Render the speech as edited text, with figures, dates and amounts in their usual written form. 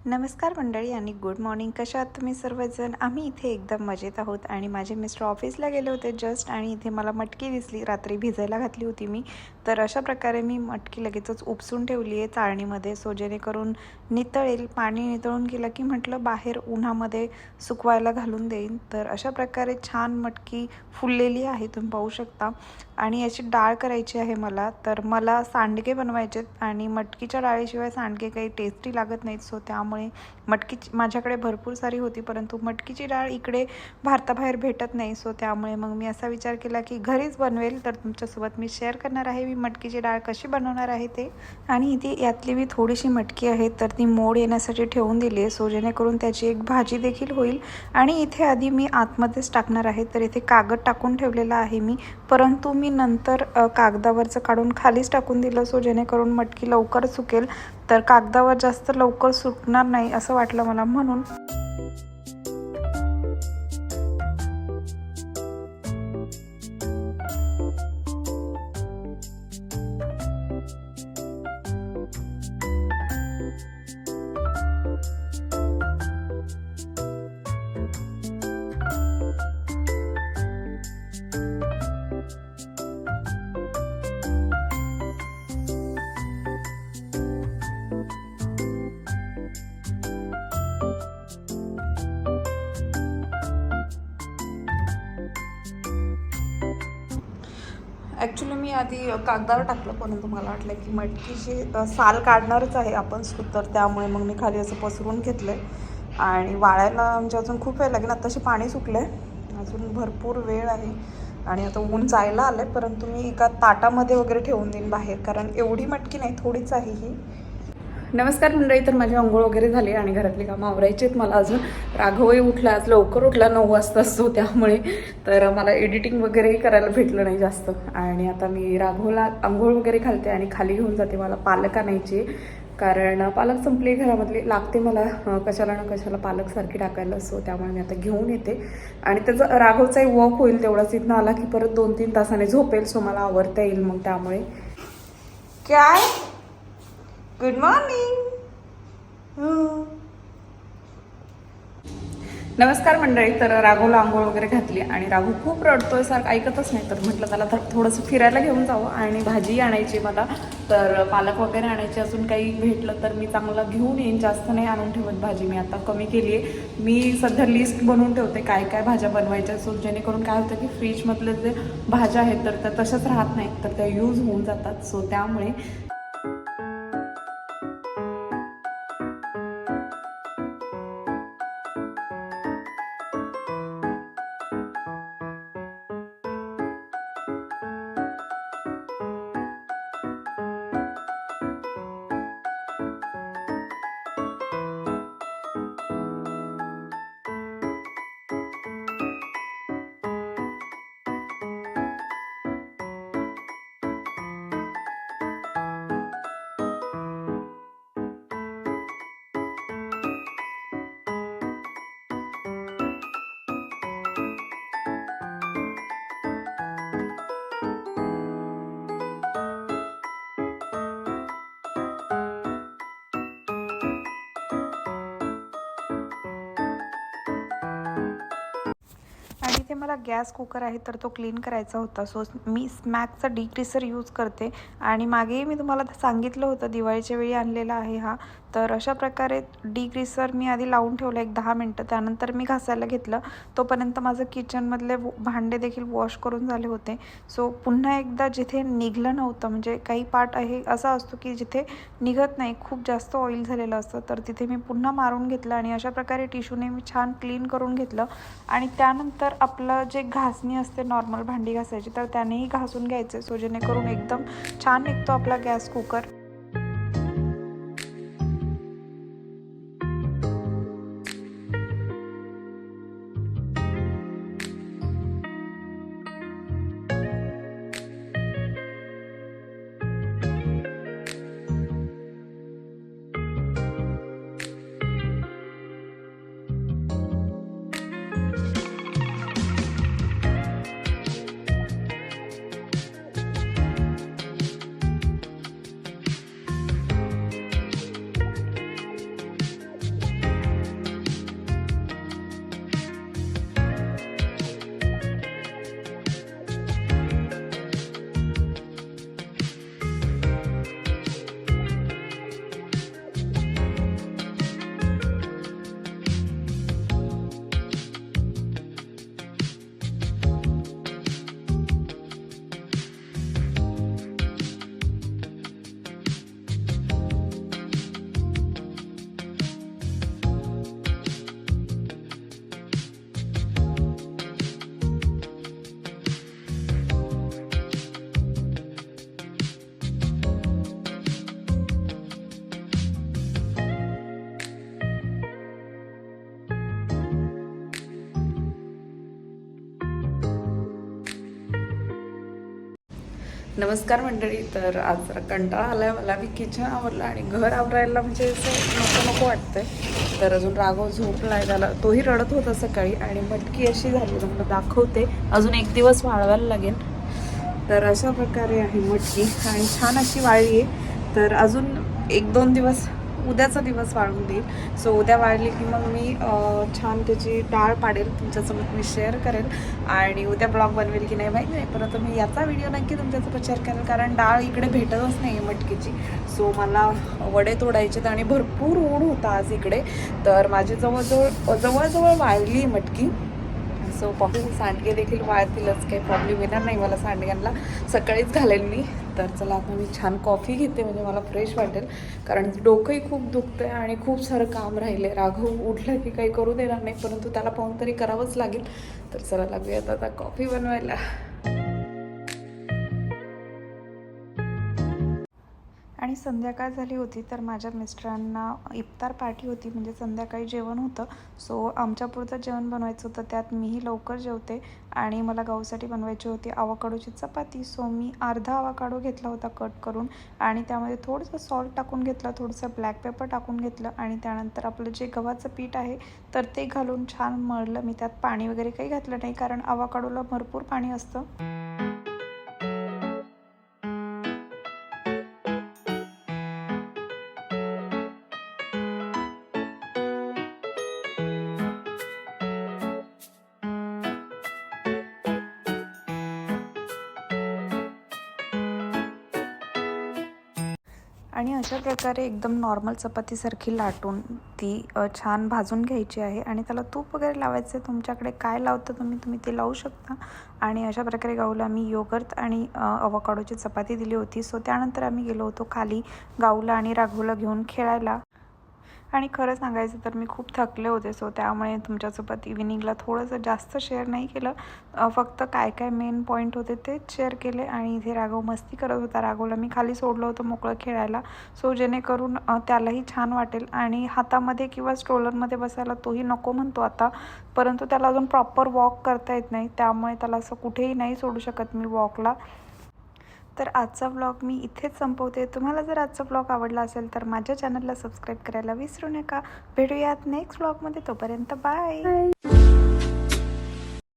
नमस्कार मंडळी आणि गुड मॉर्निंग. कशा आहात तुम्ही सर्वजण? आम्ही इथे एकदम मजेत आहोत आणि माझे मिस्टर ऑफिसला गेले होते जस्ट, आणि इथे मला मटकी दिसली. रात्री भिजायला घातली होती मी, तर अशा प्रकारे मी मटकी लगेचच उपसून ठेवली आहे चाळणीमध्ये, सो जेणेकरून नितळेल. पाणी नितळून गेलं की म्हटलं बाहेर उन्हामध्ये सुकवायला घालून देईन. तर अशा प्रकारे छान मटकी फुललेली आहे, तुम्ही पाहू शकता. आणि याची डाळ करायची आहे मला. तर मला सांडगे बनवायचे आणि मटकीच्या डाळीशिवाय सांडगे काही टेस्टी लागत नाहीत, सो त्यामुळे मटकी माझ्याकडे भरपूर सारी होती, परंतु मटकीची डाळ इकडे भारताबाहेर भेटत नाही. सो त्यामुळे मग मी असा विचार केला की घरीच बनवेल. तर तुमच्यासोबत मी शेअर करणार आहे मी मटकीची डाळ कशी बनवणार आहे ते. आणि इथे यातली मी थोडीशी मटकी आहे तर ती मोड येण्यासाठी ठेवून दिली आहे, सो जेणेकरून त्याची एक भाजी देखील होईल. आणि इथे आधी मी आतमध्येच टाकणार आहे, तर इथे कागद टाकून ठेवलेला आहे मी, परंतु मी नंतर कागदावरचं काढून खालीच टाकून दिलं, सो जेणेकरून मटकी लवकर सुकेल. तर कागदावर जास्त लवकर सुकणार नाही असं वाटलं मला, म्हणून. ॲक्च्युली मी आधी कागदावर टाकलं, परंतु मला वाटलं की मटकीची साल काढणारच आहे आपण, तर त्यामुळे मग मी खाली असं पसरून घेतलं आहे. आणि वाळायला म्हणजे अजून खूप वेळ लागेल. आत्ताशी पाणी सुकलं आहे, अजून भरपूर वेळ आहे. आणि आता ऊन जायला आलं आहे, परंतु मी एका ताटामध्ये वगैरे ठेवून देईन बाहेर, कारण एवढी मटकी नाही, थोडीच आहे ही. नमस्कार मंडळी. तर माझी अंघोळ वगैरे झाली आणि घरातली कामं आवरायची आहेत मला अजून. राघवही उठला, आज लवकर उठला, 9 वाजता असतो, त्यामुळे तर मला एडिटिंग वगैरेही करायला भेटलं नाही जास्त. आणि आता मी राघवला अंघोळ वगैरे घालते आणि खाली घेऊन जाते. मला पालक आणायची, कारण पालक संपली घरामधली, लागते मला कशाला ना कशाला पालक सारखी टाकायला, सो त्यामुळे मी आता घेऊन येते. आणि त्याचं राघवचाही वॉक होईल तेवढाच. इथनं आला की परत 2-3 तासाने झोपेल, सो मला आवरता येईल मग, त्यामुळे. काय? Good morning. नमस्कार मंडळी. तर राघवला आंघोळ वगैरे घातली आणि राघव खूप रडतोय, सारखं ऐकतच नाही. तर म्हटलं त्याला थोडंसं फिरायला घेऊन जावं. आणि भाजी आणायची मला, तर पालक वगैरे आणायची. अजून काही भेटलं तर मी चांगलं घेऊन येईन, जास्त नाही आणून ठेवत भाजी, मी आता कमी केली आहे. मी सध्या लिस्ट बनवून ठेवते काय काय भाज्या बनवायच्या, सो जेणेकरून काय होतं की फ्रीजमधले जे भाज्या आहेत तर त्या तशाच राहत नाहीत, तर त्या यूज होऊन जातात, सो त्यामुळे. आणि इथे मला गॅस कुकर आहे तर तो क्लीन करायचा होता, सो मी स्मॅकचा डिग्रीसर यूज करते. आणि मागेही मी तुम्हाला सांगितलं होतं, दिवाळीच्या वेळी आणलेला आहे हा. तर अशा प्रकारे डिग्रीसर मी आधी लावून ठेवलं 1-10 मिनटं, त्यानंतर मी घासायला घेतलं. तोपर्यंत माझं किचनमधले भांडे देखील वॉश करून झाले होते. सो पुन्हा एकदा जिथे निघलं नव्हतं, म्हणजे काही पार्ट आहे असा असतो की जिथे निघत नाही, खूप जास्त ऑइल झालेलं असतं, तर तिथे मी पुन्हा मारून घेतलं आणि अशा प्रकारे टिश्यूने मी छान क्लीन करून घेतलं. आणि त्यानंतर आपलं जे घासणी असते नॉर्मल भांडी घासायची, तर त्यानेही घासून घ्यायचे, सो जेणेकरून एकदम छान निघतो आपला गॅस कुकर. नमस्कार मंडळी. तर आज जरा कंटाळा आला आहे मला. मी किचन आवरलं आणि घर आवरायला म्हणजे असं नको नको वाटतंय. तर अजून राघव झोपलाय, त्याला तोही रडत होता सकाळी आणि मटकी अशी झाली. तुम्हाला दाखवते, अजून एक दिवस वाळवायला लागेल. तर अशा प्रकारे आहे मटकी आणि छान अशी वाळली आहे. तर अजून 1-2 दिवस, उद्याचा दिवस वाळून देईल. सो उद्या वाळली की मग मी छान त्याची डाळ पाडेल, तुमच्यासोबत मी शेअर करेल. आणि उद्या ब्लॉग बनवेल की नाही माहीत नाही, परंतु मी याचा व्हिडिओ नक्की तुमच्यासोबत शेअर करेल. कारण डाळ इकडे भेटतच नाही आहे मटकीची. सो मला वडे तोडायचे आणि भरपूर ऊन होता आज इकडे. तर माझी जवळजवळ वाळली मटकी. सो कॉफी सांडगे देखील वाळतीलच, काही प्रॉब्लेम येणार नाही मला. सांडग्यांना सकाळीच घालेल मी. तर चला आता मी छान कॉफी घेते, म्हणजे मला फ्रेश वाटेल. कारण डोकंही खूप दुखतं आहे आणि खूप सारं काम राहिलं आहे. राघव उठलं की काही करू देणार नाही, परंतु त्याला पाहून तरी करावंच लागेल. तर चला लागूयात आता कॉफी बनवायला. आणि संध्याकाळ झाली होती. तर माझ्या मिस्टरांना इफ्तार पार्टी होती, म्हणजे संध्याकाळी जेवण होतं. सो आमच्यापुरतं जेवण बनवायचं होतं. त्यात मीही लवकर जेवते आणि मला गाऊसाठी बनवायची होती आवाकाडोची चपाती. सो मी अर्धा आवाकाडो घेतला होता कट करून आणि त्यामध्ये थोडंसं सॉल्ट टाकून घेतलं, थोडंसं ब्लॅक पेपर टाकून घेतलं आणि त्यानंतर आपलं जे गव्हाचं पीठ आहे तर ते घालून छान मळलं. मी त्यात पाणी वगैरे काही घातलं नाही, कारण आवाकाडोला भरपूर पाणी असतं. आणि अशा प्रकारे एकदम नॉर्मल चपातीसारखी लाटून ती छान भाजून घ्यायची आहे आणि त्याला तूप वगैरे लावायचं आहे. तुमच्याकडे काय लावतं तुम्ही ते लावू शकता. आणि अशा प्रकारे गाऊला मी योगर्ट आणि अवोकाडोची चपाती दिली होती. सो त्यानंतर आम्ही गेलो होतो खाली गाऊला आणि राघवला घेऊन खेळायला. आणि खरं सांगायचं तर मी खूप थकले होते. सो त्यामुळे तुमच्यासोबत इव्हिनिंगला थोडंसं जास्त शेअर नाही केलं. फक्त काय काय मेन पॉईंट होते तेच शेअर केले. आणि इथे राघव मस्ती करत होता. राघवला मी खाली सोडलं होतं मोकळं खेळायला, सो जेणेकरून त्यालाही छान वाटेल. आणि हातामध्ये किंवा स्ट्रोलरमध्ये बसायला तोही नको म्हणतो आता, परंतु त्याला अजून प्रॉपर वॉक करता येत नाही, त्यामुळे त्याला असं कुठेही नाही सोडू शकत मी वॉकला. तर आजचा व्लॉग मी इथेच संपवते. तुम्हाला जर आजचा व्लॉग आवडला असेल तर माझ्या चॅनलला सबस्क्राईब करायला विसरू नका. भेटूयात नेक्स्ट व्लॉगमध्ये. तोपर्यंत बाय.